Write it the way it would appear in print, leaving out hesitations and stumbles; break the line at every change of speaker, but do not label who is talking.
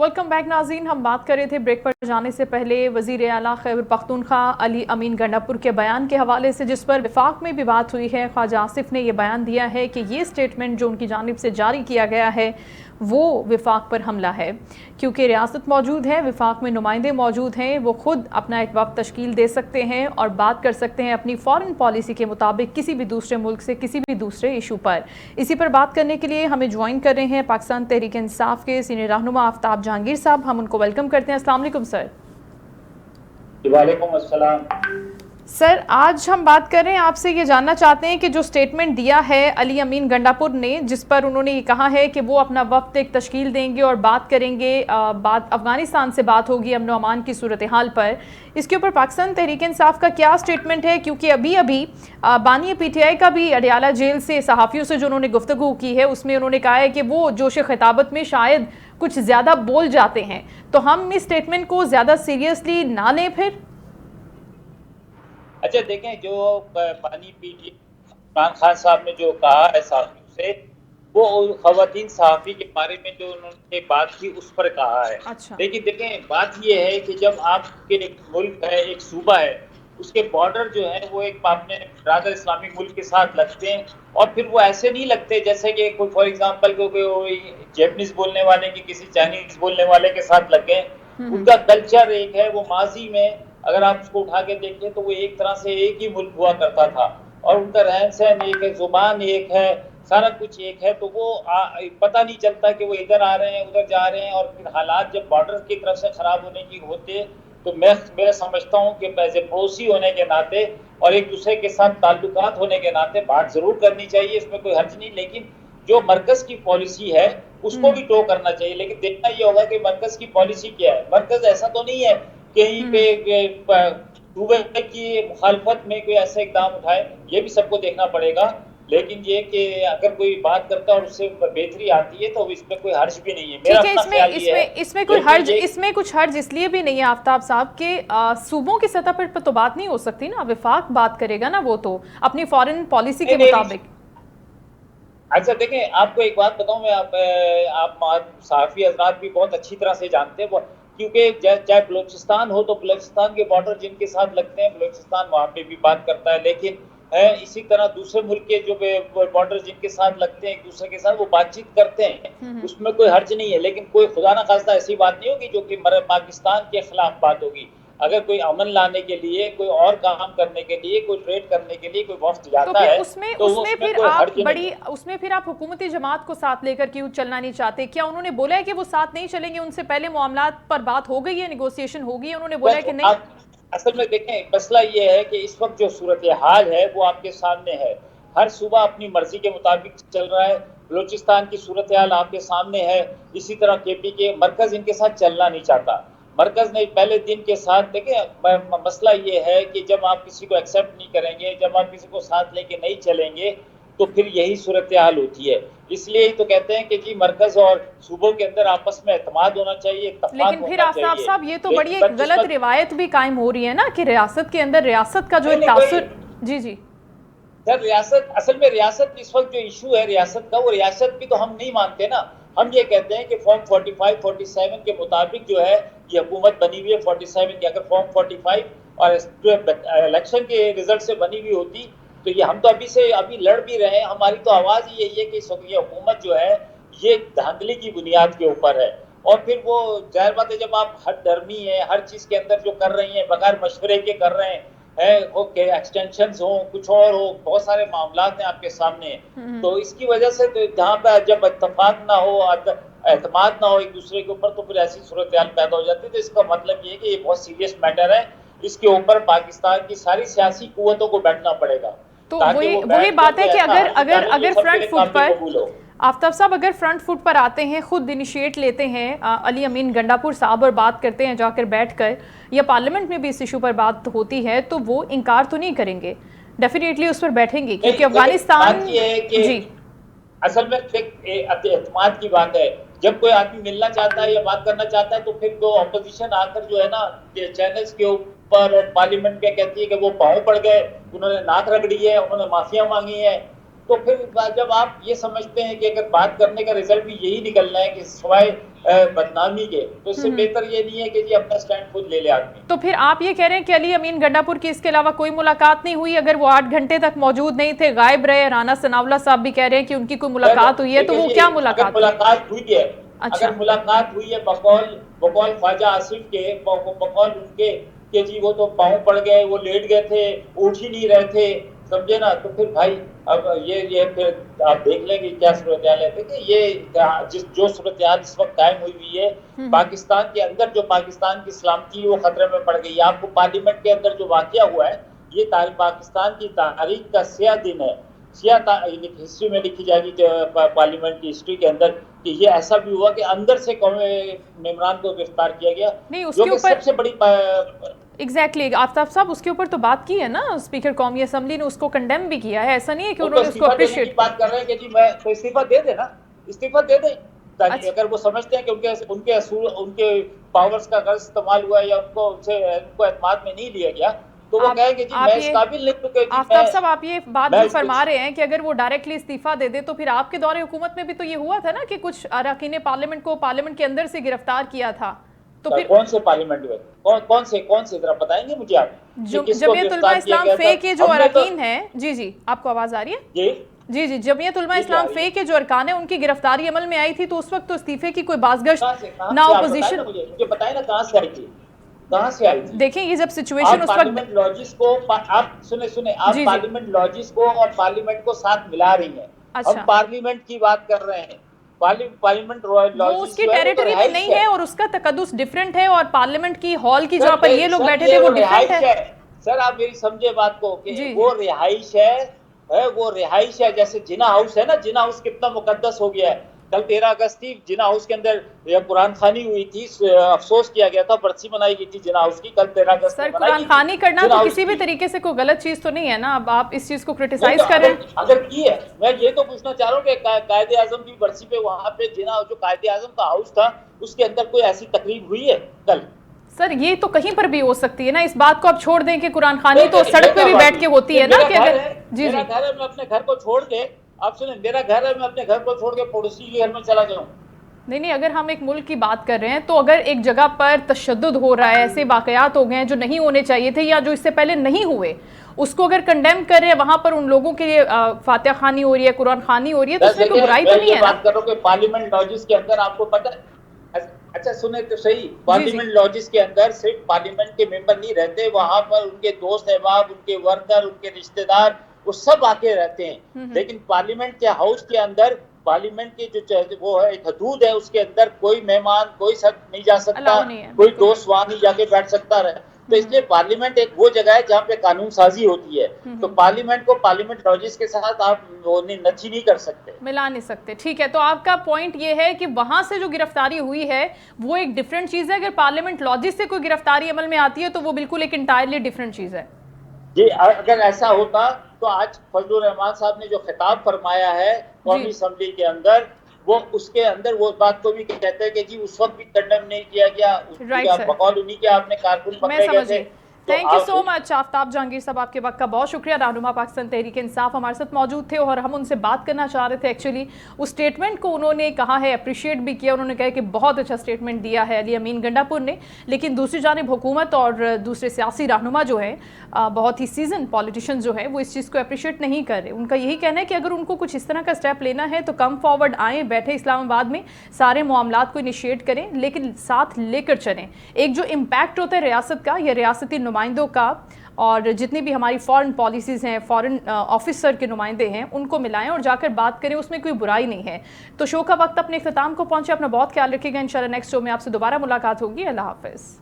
Welcome back नाज़रीन। हम बात कर रहे थे ब्रेक पर जाने से पहले वज़ीर आला खैबर पख्तूनख्वा अली अमीन गंडापुर के बयान के हवाले से, जिस पर वफाक में भी बात हुई है। ख्वाजा आसिफ ने यह बयान दिया है कि ये स्टेटमेंट जो उनकी जानिब से जारी किया गया है वो वफाक पर हमला है, क्योंकि रियासत मौजूद है, वफाक में नुमाइंदे मौजूद हैं, वो खुद अपना एक वक्त तश्कील दे सकते हैं और बात कर सकते हैं अपनी फ़ॉरेन पॉलिसी के मुताबिक किसी भी दूसरे मुल्क से किसी भी दूसरे इशू पर। इसी पर बात करने के लिए हमें ज्वाइन कर रहे हैं पाकिस्तान तहरीक इंसाफ के सीनियर रहनुमा आफ्ताब जहांगीर साहब। हम उनको वेलकम करते हैं। अस्सलाम वालेकुम सर।
वालेकुम अस्सलाम
सर, आज हम बात कर रहे हैं, आपसे ये जानना चाहते हैं कि जो स्टेटमेंट दिया है अली अमीन गंडापुर ने, जिस पर उन्होंने ये कहा है कि वो अपना वक्त एक तश्कील देंगे और बात करेंगे, बात अफ़गानिस्तान से बात होगी अमन अमान की सूरत हाल पर, इसके ऊपर पाकिस्तान तहरीक इंसाफ का क्या स्टेटमेंट है? क्योंकि अभी बानी PTI का भी अडियाला जेल से सहाफ़ियों से जो उन्होंने गुफ्तगू की है उसमें उन्होंने कहा है कि वो जोश खिताबत में शायद कुछ ज़्यादा बोल जाते हैं, तो हम इस स्टेटमेंट को ज़्यादा सीरियसली ना लें फिर?
अच्छा देखें, जो बानी PTI इमरान खान साहब ने जो कहा है सहाफ़ियों से, वो ख़वातीन सहाफ़ी के बारे में जो उन्होंने बात की उस पर कहा है।
अच्छा।
लेकिन देखें, बात ये है कि जब आपके एक मुल्क है, एक सूबा है, उसके बॉर्डर जो है वो एक अपने ब्रादर इस्लामिक मुल्क के साथ लगते हैं, और फिर वो ऐसे नहीं लगते जैसे कि कोई फॉर एग्जांपल कोई जैपनीज बोलने वाले की किसी चाइनीज बोलने वाले के साथ लग गए। उनका कल्चर एक है, वो माजी में अगर आप उसको उठा के देखें तो वो एक तरह से एक ही मुल्क हुआ करता था, और उनका रहन सहन एक है, जुबान एक है, सारा कुछ एक है। तो वो पता नहीं चलता कि वो इधर आ रहे हैं उधर जा रहे हैं। और फिर हालात जब बॉर्डर की तरफ से खराब होने की होते, तो मैं समझता हूँ कि एज ए पड़ोसी होने के नाते और एक दूसरे के साथ ताल्लुकात होने के नाते बात जरूर करनी चाहिए, इसमें कोई हर्ज नहीं। लेकिन जो मरकज की पॉलिसी है उसको भी टो करना चाहिए। लेकिन देखना ये होगा कि मरकज की पॉलिसी क्या है। मरकज ऐसा तो नहीं है कहीं पे सूबे की मुखालफत में कोई ऐसा इकदाम उठाए, ये भी सबको देखना पड़ेगा। लेकिन ये कि अगर कोई बात करता है और उससे बेहतरी आती है तो इसमें कोई हर्ज भी नहीं है। मेरा अपना ख्याल ये है।
इसमें कुछ हर्ज इसलिए भी नहीं है आफ्ताब साहब के सूबों की सतह पर तो बात नहीं हो सकती ना, वफाक बात करेगा ना, वो तो अपनी फॉरेन पॉलिसी के मुताबिक।
अच्छा देखें, आपको एक बात बताऊं मैं, आप सहाफ़ी हज़रात भी बहुत अच्छी तरह से जानते हैं, क्योंकि चाहे बलूचिस्तान हो तो बलूचिस्तान के बॉर्डर जिनके साथ लगते हैं, बलूचिस्तान वहाँ पे भी बात करता है। लेकिन इसी तरह दूसरे मुल्क के जो बॉर्डर जिनके साथ लगते हैं एक दूसरे के साथ, वो बातचीत करते हैं, उसमें कोई हर्ज नहीं है। लेकिन कोई खुदा ना खास्ता ऐसी बात नहीं होगी जो कि पाकिस्तान के खिलाफ बात होगी। अगर कोई अमन लाने के लिए, कोई और काम करने के लिए, कोई ट्रेड करने के लिए कोई वक्त जाता है, तो
उसमें फिर आप हुकूमती जमात को साथ लेकर क्यों चलना नहीं चाहते? क्या उन्होंने बोला है कि वो साथ नहीं चलेंगे? उनसे पहले मामलात पर बात हो गई है, नेगोशिएशन हो गई है, उन्होंने बोला है कि नहीं?
असल में देखें, मसला ये है कि इस वक्त जो सूरत हाल है वो आपके सामने है। हर सूबा अपनी मर्जी के मुताबिक चल रहा है। बलूचिस्तान की सूरत हाल आपके सामने है। इसी तरह KP के मरकज इनके साथ चलना नहीं चाहता। मरकज ने पहले दिन के साथ देखें, मसला ये है कि जब आप किसी को एक्सेप्ट नहीं करेंगे, जब आप किसी को साथ लेके नहीं चलेंगे, तो फिर यही सूरत हाल होती है। इसलिए ही तो कहते हैं कि जी मरकज और सूबों के अंदर आपस में एतमाद होना चाहिए।
लेकिन फिर आफ्ताब साहब, ये तो बड़ी एक गलत रिवायत भी कायम हो रही है ना कि रियासत के अंदर रियासत का जो तासुर। जी जी
सर, रियासत असल में रियासत इस वक्त जो इशू है रियासत का, वो रियासत भी तो हम नहीं मानते ना। हम ये कहते हैं कि फॉर्म 45-47 के मुताबिक जो है ये हुकूमत बनी हुई है 47 की। अगर फॉर्म 45 और इलेक्शन के रिजल्ट से बनी हुई होती तो ये हम तो अभी लड़ भी रहे हैं। हमारी तो आवाज़ ही यही है कि ये हुकूमत जो है ये धांधली की बुनियाद के ऊपर है। और फिर वो जाहिर बात है, जब आप हर धर्मी है, हर चीज़ के अंदर जो कर रही हैं बगैर मशवरे के कर रहे हैं, ओके एक्सटेंशंस हो, कुछ और हो, बहुत सारे मामलात हैं आपके सामने। तो इसकी वजह से तो जहाँ पर जब इत्तेफाक ना हो, एतमाद ना हो एक दूसरे के ऊपर, तो फिर ऐसी सूरत हाल पैदा हो जाती है। तो इसका मतलब ये है कि ये बहुत सीरियस मैटर है। इसके ऊपर पाकिस्तान की सारी सियासी कुव्वतों को बैठना पड़ेगा।
तो वही बात है कि अगर फ्रंट फुट पर आफ्ताब साहब, अगर फ्रंट फुट पर आते हैं, खुद इनिशिएट लेते हैं अली अमीन गंडापुर साहब और बात करते हैं जाकर बैठकर, या पार्लियामेंट में भी इस इशू पर बात होती है, तो वो इनकार तो नहीं करेंगे, डेफिनेटली उस पर बैठेंगे, क्योंकि अफगानिस्तान जी
असल में एतमाद की बात है। जब कोई आदमी मिलना चाहता है या बात करना चाहता है, तो फिर तो अपोजिशन आकर जो है ना चैनल्स के ऊपर और पार्लियामेंट में कहती है कि वो पाँव पड़ गए, उन्होंने नाक रगड़ी है, उन्होंने माफिया मांगी है। تو پھر جب آپ یہ سمجھتے ہیں کہ اگر بات کرنے کا رزلٹ بھی یہی نکلنا ہے کہ سوائے بدنامی کے، تو اس سے بہتر یہ نہیں ہے کہ جی اپنا سٹینڈ خود لے لے آدمی۔
تو پھر آپ یہ کہہ رہے ہیں کہ علی امین گنڈا پور کی اس کے علاوہ کوئی ملاقات نہیں ہوئی؟ اگر وہ 8 گھنٹے تک موجود نہیں تھے، غائب رہے، رانا ثناءاللہ صاحب بھی کہہ رہے ہیں کہ ان کی کوئی ملاقات ہوئی ہے، تو وہ کیا ملاقات
ہوئی؟ اگر ملاقات ہوئی ہے بقول خواجہ آصف کے، بقول ان کے کہ جی وہ تو پاؤں پڑ گئے، وہ لیٹ گئے تھے، اٹھ ہی نہیں رہے تھے، سمجھے نا، تو پھر بھائی اب یہ پھر آپ دیکھ لیں کہ کیا صورتحال ہے۔ دیکھیں یہ جو صورتحال اس وقت قائم ہوئی ہے پاکستان کے اندر، جو پاکستان کی سلامتی وہ خطرے میں پڑ گئی ہے۔ آپ کو پارلیمنٹ کے اندر جو واقعہ ہوا ہے، یہ پاکستان کی تاریخ کا سیاہ دن ہے، ہسٹری میں لکھی جائے گی پارلیمنٹ کی ہسٹری کے اندر، کہ یہ ایسا بھی ہوا کہ اندر سے ممبران کو گرفتار کیا گیا، جو کہ سب سے بڑی
ایگزیکٹلی آفتاب صاحب اس کے اوپر تو بات کی ہے نا اسپیکر قومی اسمبلی نے، اس کو کنڈیم بھی کیا ہے، ایسا نہیں ہے کہ انہوں نے اس کو اپریشیٹ
بات کر رہے ہیں کہ جی میں تو استعفیٰ دے دیں نا، استعفیٰ دے دیں، تاکہ اگر وہ سمجھتے ہیں کہ ان کے پاورز کا غلط استعمال ہوا ہے یا ان کو اعتماد میں نہیں لیا گیا، تو وہ کہیں کہ جی میں اس قابل نہیں ہوں کہ
آفتاب صاحب آپ یہ بات جو فرما رہے ہیں کہ اگر وہ ڈائریکٹلی استعفیٰ دے دے، تو پھر آپ کے دور حکومت میں بھی تو یہ ہوا تھا نا کہ کچھ اراکین پارلیمنٹ کو پارلیمنٹ کے اندر سے گرفتار کیا تھا، تو پھر
کون سے پارلیمنٹ ہوئے، کون سے ذرا بتائیں گے مجھے آپ؟
جمعیت علماء اسلام فے کے جو اراکین ہیں، جی آپ کو آواز آ رہی ہے؟ جی جمعیت علماء اسلام فے کے جو ارکان ہیں ان کی گرفتاری عمل میں آئی تھی، تو اس وقت تو استعفے کی کوئی بازگشت نہ اپوزیشن،
مجھے بتائیں نا کہاں سے آئی تھی، کہاں سے آئی تھی؟
دیکھیں یہ جب سچویشن اس وقت
پارلیمنٹ لاجز کو آپ سنیں آپ پارلیمنٹ لاجز کو اور پارلیمنٹ کو ساتھ ملا رہی ہیں، ہم پارلیمنٹ کی بات کر رہے ہیں، پارلیمنٹ
وہ اس کی ٹیریٹری میں نہیں ہے اور اس کا تقدس ڈیفرنٹ ہے، اور پارلیمنٹ کی ہال کی جہاں پر یہ لوگ بیٹھے تھے وہ ڈیفرنٹ ہے۔
سر آپ میری سمجھے بات کو کہ وہ رہائش ہے، جیسے جنا ہاؤس ہے نا، جنا ہاؤس کتنا مقدس ہو گیا ہے۔ کل 13 اگست تھی، جنا ہاؤس کے اندر قرآن خوانی ہوئی تھی، افسوس کیا گیا تھا، برسی منائی گئی تھی جنا ہاؤس کی، کل 13 اگست
سر قرآن خوانی کرنا تو کسی بھی طریقے سے کوئی غلط چیز تو نہیں ہے نا، اب آپ اس چیز کو کرٹیسائز کر رہے ہیں۔
اگر کی ہے، میں یہ تو پوچھنا چاہ رہا ہوں کہ قائد اعظم کی برسی پہ وہاں پہ جنا جو قائد اعظم کا ہاؤس تھا اس کے اندر کوئی ایسی تقریب ہوئی ہے کل؟
سر یہ تو کہیں پر بھی ہو سکتی ہے نا، اس بات کو آپ چھوڑ دیں کہ قرآن خوانی تو سڑک پہ بھی بیٹھ کے ہوتی ہے نا، کہ اگر
میرا گھر ہے میں اپنے گھر کو چھوڑ کے، آپ سنیں، میرا گھر ہے میں اپنے گھر کو چھوڑ کے پڑوسی کے گھر میں چلا جاؤں؟
نہیں، اگر ہم ایک ملک کی بات کر رہے ہیں تو اگر ایک جگہ پر تشدد ہو رہا ہے، ایسے واقعات ہو گئے ہیں جو نہیں ہونے چاہیے تھے یا جو اس سے پہلے نہیں ہوئے، اس کو اگر کنڈیم کر رہے ہیں، وہاں پر ان لوگوں کے لیے فاتحہ خوانی ہو رہی ہے، قرآن خوانی ہو رہی ہے، تو اس میں کوئی برائی تو نہیں ہے نا؟
میں بات کر رہا ہوں کہ پارلیمنٹ لاجز کے اندر آپ کو پتہ ہے، اچھا سنیں تو صحیح، پارلیمنٹ لاجز کے اندر صرف پارلیمنٹ کے ممبر نہیں رہتے، وہاں پر ان کے دوست احباب، ان کے ورکر، ان کے رشتہ دار، وہ سب آ کے رہتے ہیں، لیکن پارلیمنٹ کے ہاؤس کے اندر، پارلیمنٹ کی جو وہ ہے ایک حدود ہے، اس کے اندر کوئی مہمان کوئی نہیں جا سکتا، کوئی دوست وہاں نہیں جا کے بیٹھ سکتا رہے، تو اس لیے پارلیمنٹ ایک وہ جگہ ہے جہاں پہ قانون سازی ہوتی ہے، تو پارلیمنٹ کو پارلیمنٹ لاجز کے ساتھ آپ نچی نہیں کر سکتے،
ملا نہیں سکتے۔ ٹھیک ہے، تو آپ کا پوائنٹ یہ ہے کہ وہاں سے جو گرفتاری ہوئی ہے وہ ایک ڈیفرنٹ چیز ہے، اگر پارلیمنٹ لاجز سے کوئی گرفتاری عمل میں آتی ہے تو وہ بالکل ایک انٹائرلی ڈیفرنٹ چیز ہے۔
جی اگر ایسا ہوتا تو آج فضل الرحمان صاحب نے جو خطاب فرمایا ہے قومی اسمبلی کے اندر، وہ اس کے اندر وہ بات کو بھی کہتے ہیں کہ جی اس وقت بھی کنڈیم نہیں کیا گیا، بقول انہی کے آپ نے کارکن پکڑے گئے تھے۔
تھینک یو سو مچ آفتاب جہانگیر صاحب، آپ کے وقت کا بہت شکریہ۔ رہنما پاکستان تحریک انصاف ہمارے ساتھ موجود تھے اور ہم ان سے بات کرنا چاہ رہے تھے، ایکچولی اس سٹیٹمنٹ کو انہوں نے کہا ہے، اپریشیٹ بھی کیا، انہوں نے کہا کہ بہت اچھا سٹیٹمنٹ دیا ہے علی امین گنڈا پور نے، لیکن دوسری جانب حکومت اور دوسرے سیاسی رہنما جو ہیں، بہت ہی سیزن پولیٹیشین جو ہیں، وہ اس چیز کو اپریشیٹ نہیں کر رہے۔ ان کا یہی کہنا ہے کہ اگر ان کو کچھ اس طرح کا سٹیپ لینا ہے تو کم فارورڈ آئیں، بیٹھے اسلام آباد میں، سارے معاملات کو انیشیٹ کریں، لیکن ساتھ لے کر چلیں۔ ایک جو امپیکٹ ہوتا ہے ریاست کا یا ریاستی نمائندوں کا، اور جتنی بھی ہماری فورن پالیسیز ہیں، فورن آفیسر کے نمائندے ہیں، ان کو ملائیں اور جا کر بات کریں، اس میں کوئی برائی نہیں ہے۔ تو شو کا وقت اپنے اختتام کو پہنچے، اپنا بہت خیال رکھیے گا، انشاءاللہ نیکسٹ شو میں آپ سے دوبارہ ملاقات ہوگی۔ اللہ حافظ۔